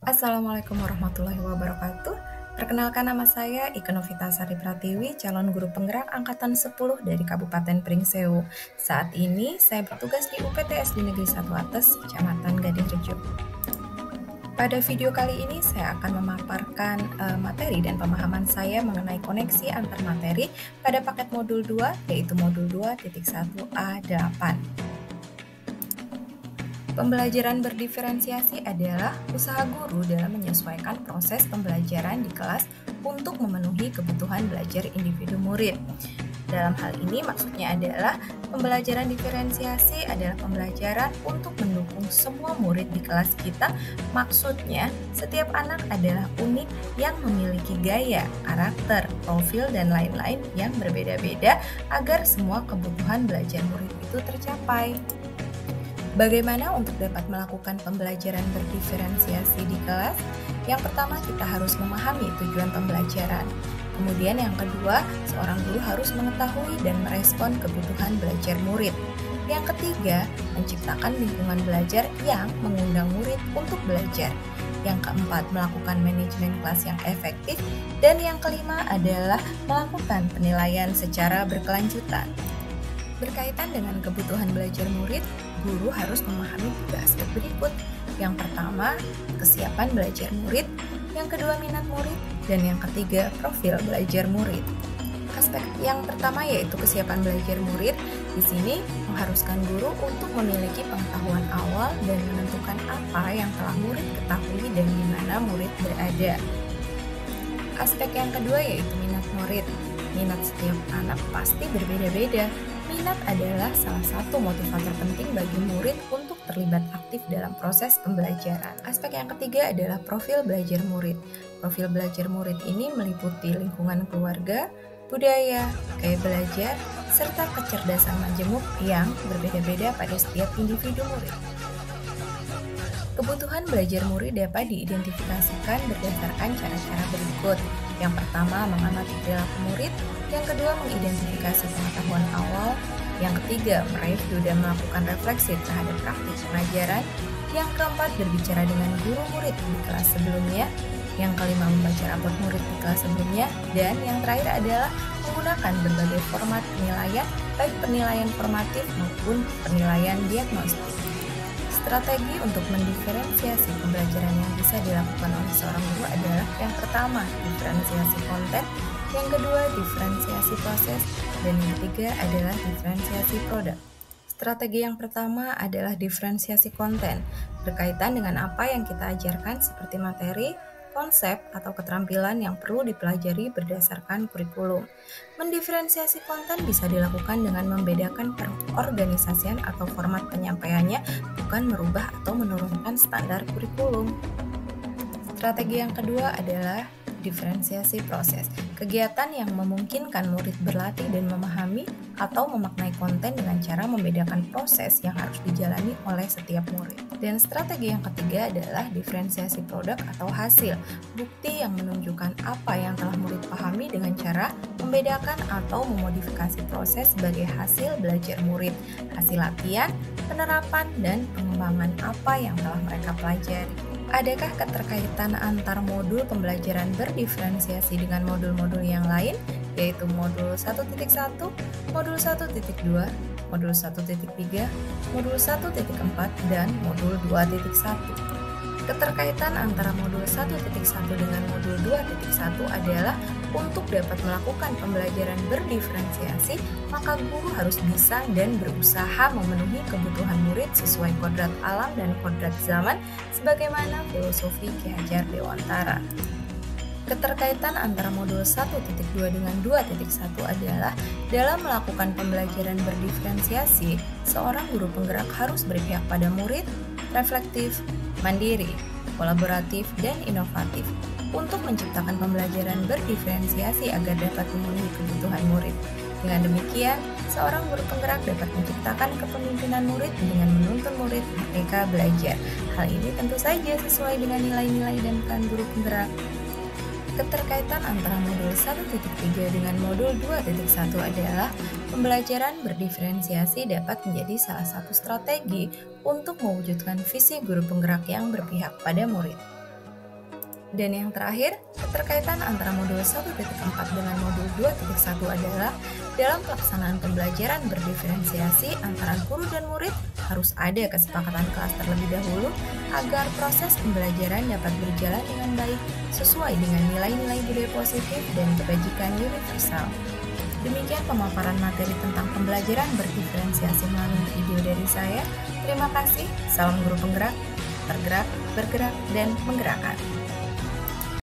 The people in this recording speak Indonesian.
Assalamualaikum warahmatullahi wabarakatuh. Perkenalkan, nama saya Ike Novita Sari Pratiwi, calon guru penggerak angkatan 10 dari Kabupaten Pringsewu. Saat ini saya bertugas di UPTS di Negeri 1 Atas, Kecamatan Gading Rejo. Pada video kali ini saya akan memaparkan materi dan pemahaman saya mengenai koneksi antar materi pada paket modul 2, yaitu modul 2.1A8. Pembelajaran berdiferensiasi adalah usaha guru dalam menyesuaikan proses pembelajaran di kelas untuk memenuhi kebutuhan belajar individu murid. Dalam hal ini maksudnya adalah pembelajaran diferensiasi adalah pembelajaran untuk mendukung semua murid di kelas kita. Maksudnya, setiap anak adalah unik yang memiliki gaya, karakter, profil, dan lain-lain yang berbeda-beda agar semua kebutuhan belajar murid itu tercapai. Bagaimana untuk dapat melakukan pembelajaran berdiferensiasi di kelas? Yang pertama, kita harus memahami tujuan pembelajaran. Kemudian yang kedua, seorang guru harus mengetahui dan merespon kebutuhan belajar murid. Yang ketiga, menciptakan lingkungan belajar yang mengundang murid untuk belajar. Yang keempat, melakukan manajemen kelas yang efektif. Dan yang kelima adalah melakukan penilaian secara berkelanjutan. Berkaitan dengan kebutuhan belajar murid, guru harus memahami 3 aspek berikut. Yang pertama, kesiapan belajar murid. Yang kedua, minat murid. Dan yang ketiga, profil belajar murid. Aspek yang pertama yaitu kesiapan belajar murid. Di sini mengharuskan guru untuk memiliki pengetahuan awal dan menentukan apa yang telah murid ketahui dan di mana murid berada. Aspek yang kedua yaitu minat murid. Minat setiap anak pasti berbeda-beda. Minat adalah salah satu motivator penting bagi murid untuk terlibat aktif dalam proses pembelajaran. Aspek yang ketiga adalah profil belajar murid. Profil belajar murid ini meliputi lingkungan keluarga, budaya, gaya belajar, serta kecerdasan majemuk yang berbeda-beda pada setiap individu murid. Kebutuhan belajar murid dapat diidentifikasikan berdasarkan cara-cara berikut. Yang pertama, mengamati perilaku murid. Yang kedua, mengidentifikasi pengetahuan awal. Yang ketiga, mereview dan melakukan refleksi terhadap praktik pengajaran. Yang keempat, berbicara dengan guru murid di kelas sebelumnya. Yang kelima, membaca rapor murid di kelas sebelumnya. Dan yang terakhir adalah menggunakan berbagai format penilaian, baik penilaian formatif maupun penilaian diagnostik. Strategi untuk mendiferensiasi pembelajaran yang bisa dilakukan oleh seorang guru adalah yang pertama, diferensiasi konten, yang kedua, diferensiasi proses, dan yang ketiga adalah diferensiasi produk. Strategi yang pertama adalah diferensiasi konten, berkaitan dengan apa yang kita ajarkan seperti materi, konsep, atau keterampilan yang perlu dipelajari berdasarkan kurikulum. Mendiferensiasi konten bisa dilakukan dengan membedakan perorganisasian atau format penyampaiannya, bukan merubah atau menurunkan standar kurikulum. Strategi yang kedua adalah diferensiasi proses, kegiatan yang memungkinkan murid berlatih dan memahami atau memaknai konten dengan cara membedakan proses yang harus dijalani oleh setiap murid. Dan strategi yang ketiga adalah diferensiasi produk atau hasil, bukti yang menunjukkan apa yang telah murid pahami dengan cara membedakan atau memodifikasi proses sebagai hasil belajar murid, hasil latihan, penerapan, dan pengembangan apa yang telah mereka pelajari. Adakah keterkaitan antar modul pembelajaran berdiferensiasi dengan modul-modul yang lain, yaitu modul 1.1, modul 1.2, modul 1.3, modul 1.4, dan modul 2.1. Keterkaitan antara modul 1.1 dengan modul 2.1 adalah untuk dapat melakukan pembelajaran berdiferensiasi, maka guru harus bisa dan berusaha memenuhi kebutuhan murid sesuai kodrat alam dan kodrat zaman sebagaimana filosofi Ki Hajar Dewantara. Keterkaitan antara modul 1.2 dengan 2.1 adalah dalam melakukan pembelajaran berdiferensiasi, seorang guru penggerak harus berpihak pada murid, reflektif, mandiri, kolaboratif, dan inovatif untuk menciptakan pembelajaran berdiferensiasi agar dapat memenuhi kebutuhan murid. Dengan demikian, seorang guru penggerak dapat menciptakan kepemimpinan murid dengan menuntun murid mereka belajar. Hal ini tentu saja sesuai dengan nilai-nilai dan peran guru penggerak. Keterkaitan antara modul 1.3 dengan modul 2.1 adalah pembelajaran berdiferensiasi dapat menjadi salah satu strategi untuk mewujudkan visi guru penggerak yang berpihak pada murid. Dan yang terakhir, keterkaitan antara modul 1.4 dengan modul 2.1 adalah dalam pelaksanaan pembelajaran berdiferensiasi antara guru dan murid harus ada kesepakatan kelas terlebih dahulu agar proses pembelajaran dapat berjalan dengan baik sesuai dengan nilai-nilai budaya positif dan kebajikan universal. Demikian pemaparan materi tentang pembelajaran berdiferensiasi melalui video dari saya. Terima kasih, salam guru penggerak, tergerak, bergerak, dan menggerakkan.